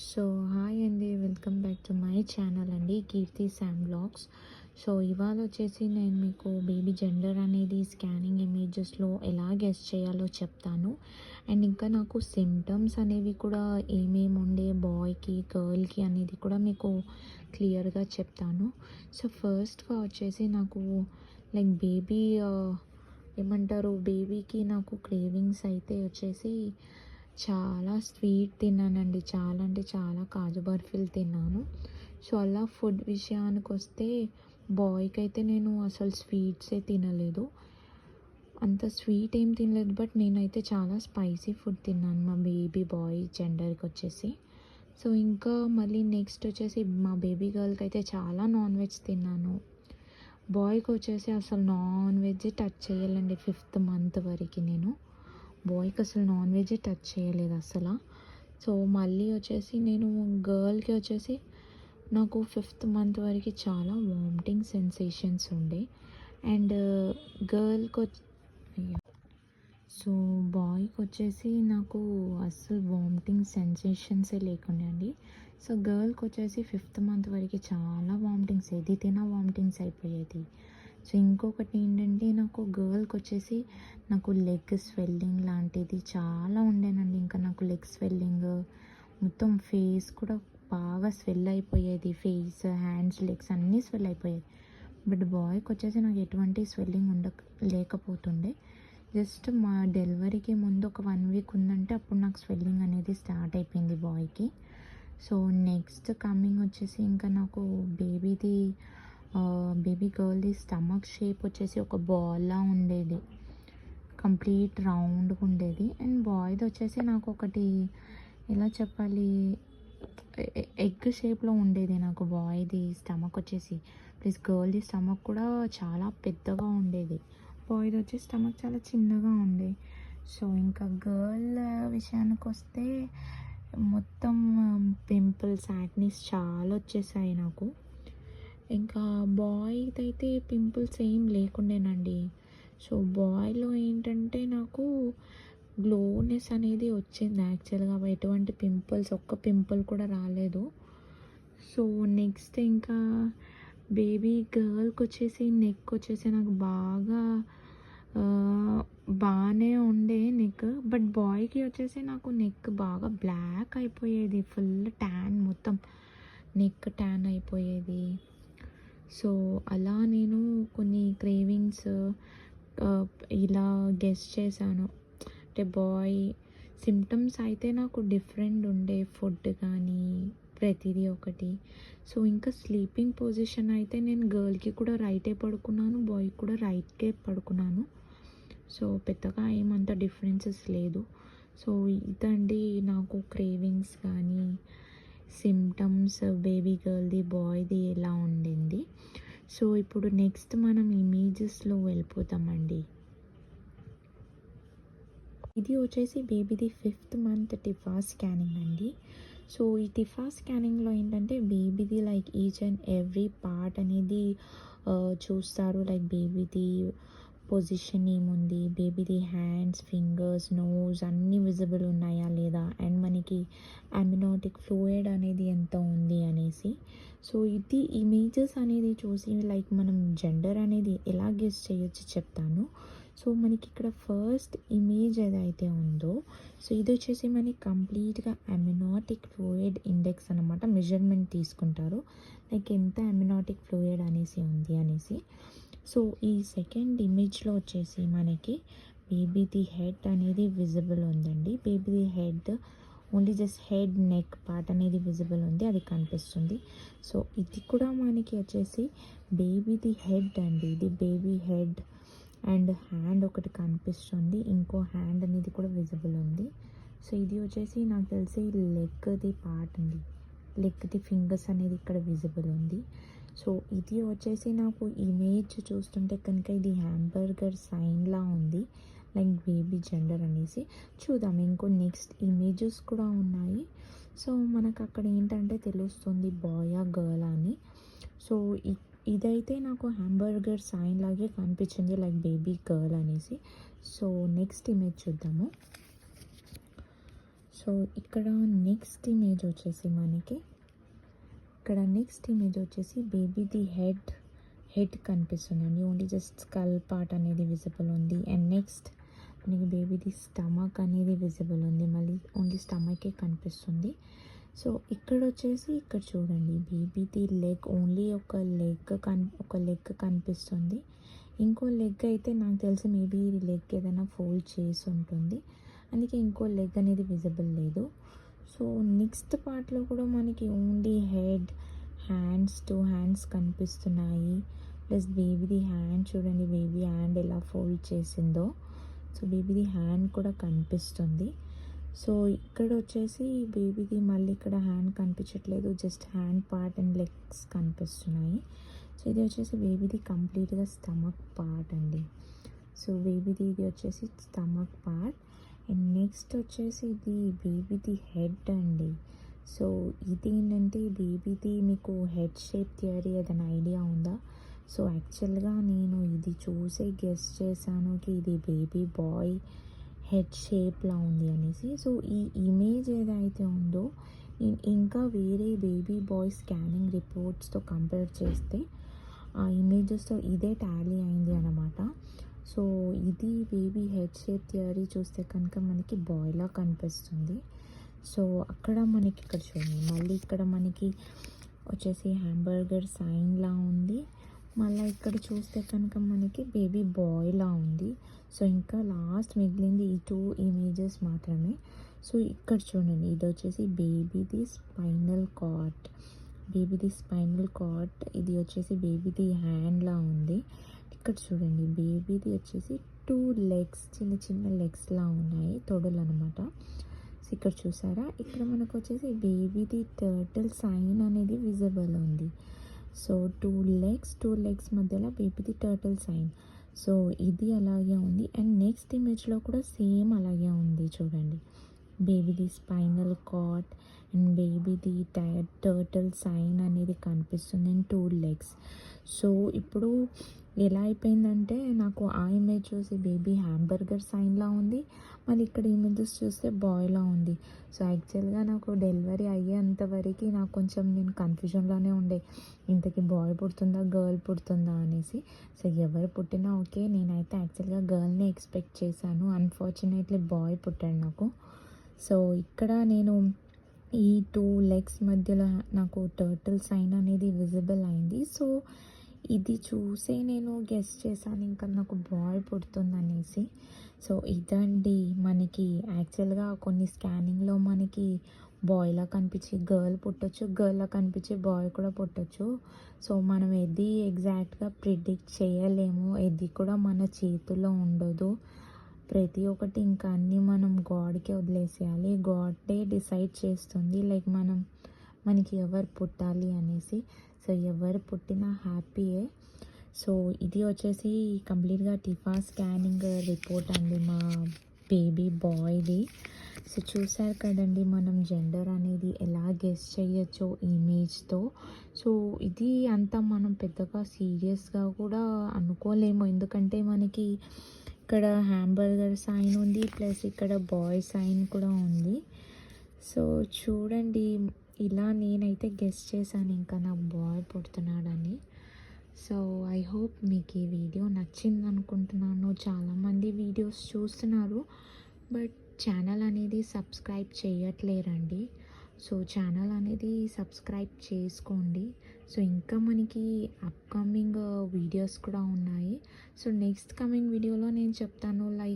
So hi అండి, welcome back to my channel అండి, కీర్తి Sam blogs. So ఇవాళ వచ్చేసి నేను మీకు బేబీ జెండర్ అనేది స్కానింగ్ ఇమేజెస్లో ఎలా గెస్ చేయాలో చెప్తాను. అండ్ ఇంకా నాకు సిమ్టమ్స్ అనేవి కూడా ఏమేమి ఉండే బాయ్కి గర్ల్కి అనేది కూడా మీకు క్లియర్గా చెప్తాను. సో ఫస్ట్గా వచ్చేసి నాకు లైక్ బేబీ ఏమంటారు, బేబీకి నాకు క్రేవింగ్స్ అయితే వచ్చేసి చాలా స్వీట్ తిన్నానండి. చాలా అంటే చాలా కాజు బర్ఫీలు తిన్నాను. సో అలా ఫుడ్ విషయానికి వస్తే బాయ్కి అయితే నేను అసలు స్వీట్సే తినలేదు, అంత స్వీట్ ఏం తినలేదు. బట్ నేనైతే చాలా స్పైసీ ఫుడ్ తిన్నాను మా బేబీ బాయ్ జెండర్కి వచ్చేసి. సో ఇంకా మళ్ళీ నెక్స్ట్ వచ్చేసి మా బేబీ గర్ల్కి అయితే చాలా నాన్ వెజ్ తిన్నాను. బాయ్కి వచ్చేసి అసలు నాన్ వెజ్ టచ్ చేయాలండి 5th మంత్ వరకు. నేను బాయ్కి అసలు నాన్ వెజ్ టచ్ చేయలేదు అసలు. సో మళ్ళీ వచ్చేసి నేను గర్ల్కి వచ్చేసి నాకు 5th మంత్ వరకు చాలా వామిటింగ్ సెన్సేషన్స్ ఉండే. అండ్ గర్ల్కి సో బాయ్కి వచ్చేసి నాకు అస్సలు వామిటింగ్ సెన్సేషన్సే లేకుండే అండి. సో గర్ల్కి వచ్చేసి 5th మంత్ వరకు చాలా వామిటింగ్స్, ఏది తినా వామిటింగ్స్ అయిపోయేది. సో ఇంకొకటి ఏంటంటే నాకు గర్ల్కి వచ్చేసి నాకు లెగ్ స్వెల్లింగ్ లాంటిది చాలా ఉండేనండి. ఇంకా నాకు లెగ్ స్వెల్లింగ్, మొత్తం ఫేస్ కూడా బాగా స్వెల్ అయిపోయేది. ఫేస్, హ్యాండ్స్, లెగ్స్ అన్నీ స్వెల్ అయిపోయేది. బట్ బాయ్కి వచ్చేసి నాకు ఎటువంటి స్వెల్లింగ్ లేకపోతుండే. జస్ట్ మా డెలివరీకి ముందు ఒక 1 వీక్ ఉందంటే అప్పుడు నాకు స్వెల్లింగ్ అనేది స్టార్ట్ అయిపోయింది బాయ్కి. సో నెక్స్ట్ కమింగ్ వచ్చేసి ఇంకా నాకు బేబీ గర్ల్ది స్టమక్ షేప్ వచ్చేసి ఒక బాల్లా ఉండేది, కంప్లీట్ రౌండ్గా ఉండేది. అండ్ బాయ్ది వచ్చేసి నాకు ఒకటి ఎలా చెప్పాలి, ఎగ్ షేప్లో ఉండేది నాకు బాయ్ది స్టమక్ వచ్చేసి. ప్లస్ గర్ల్ది స్టమక్ కూడా చాలా పెద్దగా ఉండేది, బాయ్ది వచ్చి స్టమక్ చాలా చిన్నగా ఉండే. సో ఇంకా గర్ల్ విషయానికి వస్తే మొత్తం పింపుల్స్, యాక్నీస్ చాలా వచ్చేసాయి నాకు. ఇంకా బాయ్ది అయితే పింపుల్స్ ఏం లేకుండేనండి. సో బాయ్లో ఏంటంటే నాకు గ్లోనెస్ అనేది వచ్చింది యాక్చువల్గా, ఎటువంటి పింపుల్స్, ఒక్క పింపుల్ కూడా రాలేదు. సో నెక్స్ట్ ఇంకా బేబీ గర్ల్కి వచ్చేసి నెక్ వచ్చేసి నాకు బాగానే ఉండే నెక్. బట్ బాయ్కి వచ్చేసి నాకు నెక్ బాగా బ్లాక్ అయిపోయేది, ఫుల్ ట్యాన్, మొత్తం నెక్ ట్యాన్ అయిపోయేది. సో అలా నేను కొన్ని క్రేవింగ్స్ ఇలా గెస్ చేశాను. అంటే బాయ్ సిమ్టమ్స్ అయితే నాకు డిఫరెంట్ ఉండే, ఫుడ్ కానీ ప్రతిదీ ఒకటి. సో ఇంకా స్లీపింగ్ పొజిషన్ అయితే నేను గర్ల్కి కూడా రైటే పడుకున్నాను, బాయ్కి కూడా రైట్కే పడుకున్నాను. సో పెద్దగా ఏమంత డిఫరెన్సెస్ లేదు. సో ఇదండి నాకు క్రేవింగ్స్ కానీ సిమ్టమ్స్ బేబీ గర్ల్ది బాయ్ది ఎలా ఉండింది. సో ఇప్పుడు నెక్స్ట్ మనం ఇమేజెస్లో వెళ్ళిపోతామండి. ఇది వచ్చేసి బేబీది 5th మంత్ టిఫా స్కానింగ్ అండి. సో ఈ టిఫా స్కానింగ్లో ఏంటంటే బేబీది like each and every part అనేది చూస్తారు. లైక్ బేబీది పొజిషన్ ఏముంది, బేబీది హ్యాండ్స్, ఫింగర్స్, నోస్ అన్నీ విజిబుల్ ఉన్నాయా లేదా, అండ్ మనకి అమినోటిక్ ఫ్లూయిడ్ అనేది ఎంత ఉంది అనేసి. సో ఇది ఇమేజెస్ అనేది చూసి లైక్ మనం జెండర్ అనేది ఎలా గెస్ చేయొచ్చు చెప్తాను. సో మనకి ఇక్కడ ఫస్ట్ ఇమేజ్ ఏదైతే ఉందో, సో ఇది వచ్చేసి మనకి కంప్లీట్గా అమినోటిక్ ఫ్లూయిడ్ ఇండెక్స్ అనమాట, మెజర్మెంట్ తీసుకుంటారు లైక్ ఎంత అమినోటిక్ ఫ్లూయిడ్ అనేసి ఉంది అనేసి. సో ఈ సెకండ్ ఇమేజ్లో వచ్చేసి మనకి బేబీది హెడ్ అనేది విజిబుల్ ఉందండి. బేబీది head only just head, neck part అనేది విజిబుల్ ఉంది, అది కనిపిస్తుంది. సో ఇది కూడా మనకి వచ్చేసి బేబీది హెడ్ అండి, ఇది బేబీ హెడ్. అండ్ హ్యాండ్ ఒకటి కనిపిస్తుంది, ఇంకో హ్యాండ్ అనేది కూడా విజిబుల్ ఉంది. సో ఇది వచ్చేసి నాకు తెలిసి లెగ్ది పార్ట్ అండి, లెగ్ది ఫింగర్స్ అనేది ఇక్కడ విజిబుల్ ఉంది. సో ఇది వచ్చేసి నాకు ఇమేజ్ చూస్తుంటే కనుక ఇది హ్యాంబర్గర్ సైన్లా ఉంది, లైక్ బేబీ జెండర్ అనేసి. చూద్దాం, ఇంకో నెక్స్ట్ ఇమేజెస్ కూడా ఉన్నాయి. సో మనకు అక్కడ ఏంటంటే తెలుస్తుంది బాయా గర్ల్ అని. సో ఇదైతే నాకు హ్యాంబర్గర్ సైన్ లాగే కనిపించింది, లైక్ బేబీ గర్ల్ అనేసి. సో నెక్స్ట్ ఇమేజ్ చూద్దాము. సో సో ఇక్కడ నెక్స్ట్ ఇమేజ్ వచ్చేసి మనకి బేబీది హెడ్ కనిపిస్తుందండి. ఓన్లీ జస్ట్ స్కల్ పార్ట్ అనేది విజిబుల్ ఉంది. అండ్ నెక్స్ట్ మనకి బేబీది స్టమక్ అనేది విజిబుల్ ఉంది. మళ్ళీ ఓన్లీ స్టమకే కనిపిస్తుంది. సో ఇక్కడ చూడండి బేబీది లెగ్, ఓన్లీ ఒక లెగ్ కనిపిస్తుంది. ఇంకో లెగ్ అయితే నాకు తెలిసి మేబీ లెగ్ ఏదైనా ఫోల్డ్ చేసి ఉంటుంది, అందుకే ఇంకో లెగ్ అనేది విజిబుల్ లేదు. సో నెక్స్ట్ పార్ట్లో కూడా మనకి ఓన్లీ హెడ్, టూ హ్యాండ్స్ కనిపిస్తున్నాయి. ప్లస్ బేబీది హ్యాండ్ చూడండి, బేబీ హ్యాండ్ ఎలా ఫోల్డ్ చేసిందో. సో బేబీది హ్యాండ్ కూడా కనిపిస్తుంది. సో ఇక్కడ వచ్చేసి బేబీది మళ్ళీ ఇక్కడ హ్యాండ్ కనిపించట్లేదు, just hand part and legs కనిపిస్తున్నాయి. సో ఇది వచ్చేసి బేబీది కంప్లీట్గా స్టమక్ పార్ట్ అండి. సో బేబీది ఇది వచ్చేసి స్టమక్ పార్ట్. అండ్ నెక్స్ట్ వచ్చేసి ఇది బేబీది హెడ్ అండి. సో ఇది ఏంటంటే బేబీది మీకు హెడ్ షేప్ థియరీ ఏదైనా ఐడియా ఉందా? సో యాక్చువల్గా నేను ఇది చూసే గెస్ చేశాను కి ఇది బేబీ బాయ్ హెడ్ షేప్లా ఉంది అనేసి. సో ఈ ఇమేజ్ ఏదైతే ఉందో ఇంకా వేరే బేబీ బాయ్ స్కానింగ్ రిపోర్ట్స్తో కంపేర్ చేస్తే ఆ ఇమేజెస్తో ఇదే టాలీ అయింది అన్నమాట. సో ఇది బేబీ హెడ్ షేప్ థియరీ చూస్తే కనుక మనకి బాయ్లా కనిపిస్తుంది. సో అక్కడ మనకి ఇక్కడ చూడండి, మళ్ళీ ఇక్కడ మనకి వచ్చేసి హ్యాంబర్గర్ సైన్లా ఉంది. మళ్ళీ ఇక్కడ చూస్తే కనుక మనకి బేబీ బాయ్లా ఉంది. సో ఇంకా లాస్ట్ మిగిలింది ఈ 2 ఇమేజెస్ మాత్రమే. సో ఇక్కడ చూడండి, ఇది వచ్చేసి బేబీది స్పైనల్ కార్డ్, ఇది వచ్చేసి బేబీది హ్యాండ్లా ఉంది. ఇక్కడ చూడండి బేబీది వచ్చేసి 2 లెగ్స్, చిన్న లెగ్స్లా ఉన్నాయి, తొడలు అనమాట. సో ఇక్కడ చూసారా, ఇక్కడ మనకు వచ్చేసి బేబీది టర్టిల్ సైన్ అనేది విజిబుల్ ఉంది. సో 2 లెగ్స్ మధ్యలో బేబీది టర్టిల్ సైన్. సో ఇది అలాగే ఉంది. అండ్ నెక్స్ట్ ఇమేజ్లో కూడా సేమ్ అలాగే ఉంది చూడండి, బేబీది స్పైనల్ కార్డ్ అండ్ బేబీది టర్టిల్ సైన్ అనేది కనిపిస్తుంది అండ్ 2 లెగ్స్. సో ఇప్పుడు ఎలా అయిపోయిందంటే నాకు ఆ ఇమేజ్ చూసి బేబీ హ్యాంబర్గర్ సైన్లా ఉంది, మళ్ళీ ఇక్కడ ఇమేజెస్ చూస్తే బాయ్లా ఉంది. సో యాక్చువల్గా నాకు డెలివరీ అయ్యేంతవరకు నేను కన్ఫ్యూజన్లోనే ఉండే, ఇంతకీ బాయ్ పుడుతుందా గర్ల్ పుడుతుందా అనేసి. సో ఎవరు పుట్టినా ఓకే, నేనైతే యాక్చువల్గా గర్ల్ని ఎక్స్పెక్ట్ చేశాను. అన్ఫార్చునేట్లీ బాయ్ పుట్టాడు నాకు. సో ఇక్కడ నేను ఈ 2 లెగ్స్ మధ్యలో నాకు టర్టిల్ సైన్ అనేది విజిబుల్ అయింది. సో ఇది చూసే నేను గెస్ చేశాను ఇంకా నాకు బాయ్ పుడుతుందనేసి. సో ఇదండి మనకి యాక్చువల్గా కొన్ని స్కానింగ్లో మనకి బాయ్లా కనిపించి గర్ల్ పుట్టొచ్చు, గర్ల్లా కనిపించి బాయ్ కూడా పుట్టొచ్చు. సో మనం ఏది ఎగ్జాక్ట్గా ప్రిడిక్ట్ చేయలేము, ఏది కూడా మన చేతిలో ఉండదు. ప్రతి ఒక్కటి ఇంకా అన్నీ మనం గాడ్కే వదిలేసేయాలి. గాడే డిసైడ్ చేస్తుంది లైక్ మనకి ఎవరు పుట్టాలి అనేసి. సో ఎవరు పుట్టినా హ్యాపీయే. సో ఇది వచ్చేసి కంప్లీట్గా టిఫా స్కానింగ్ రిపోర్ట్ అండి మా బేబీ బాయ్ది. సో చూసారు కదండి మనం జెండర్ అనేది ఎలా గెస్ చేయొచ్చో ఇమేజ్తో. సో ఇది అంతా మనం పెద్దగా సీరియస్గా కూడా అనుకోలేము, ఎందుకంటే మనకి ఇక్కడ హ్యాంబర్గర్ సైన్ ఉంది, ప్లస్ ఇక్కడ బాయ్ సైన్ కూడా ఉంది. సో చూడండి, ఇలా నేనైతే గెస్ చేశాను ఇంకా నా బాయ్ పుడుతున్నాడని. సో ఐ హోప్ మీకు ఈ వీడియో నచ్చింది అనుకుంటున్నాను. చాలామంది వీడియోస్ చూస్తున్నారు బట్ ఛానల్ అనేది సబ్స్క్రైబ్ చేయట్లేరండి. సో ఛానల్ అనేది సబ్స్క్రైబ్ చేసుకోండి. సో ఇంకా మనకి అప్కమింగ్ వీడియోస్ కూడా ఉన్నాయి. సో నెక్స్ట్ కమింగ్ వీడియోలో నేను చెప్తాను లైక్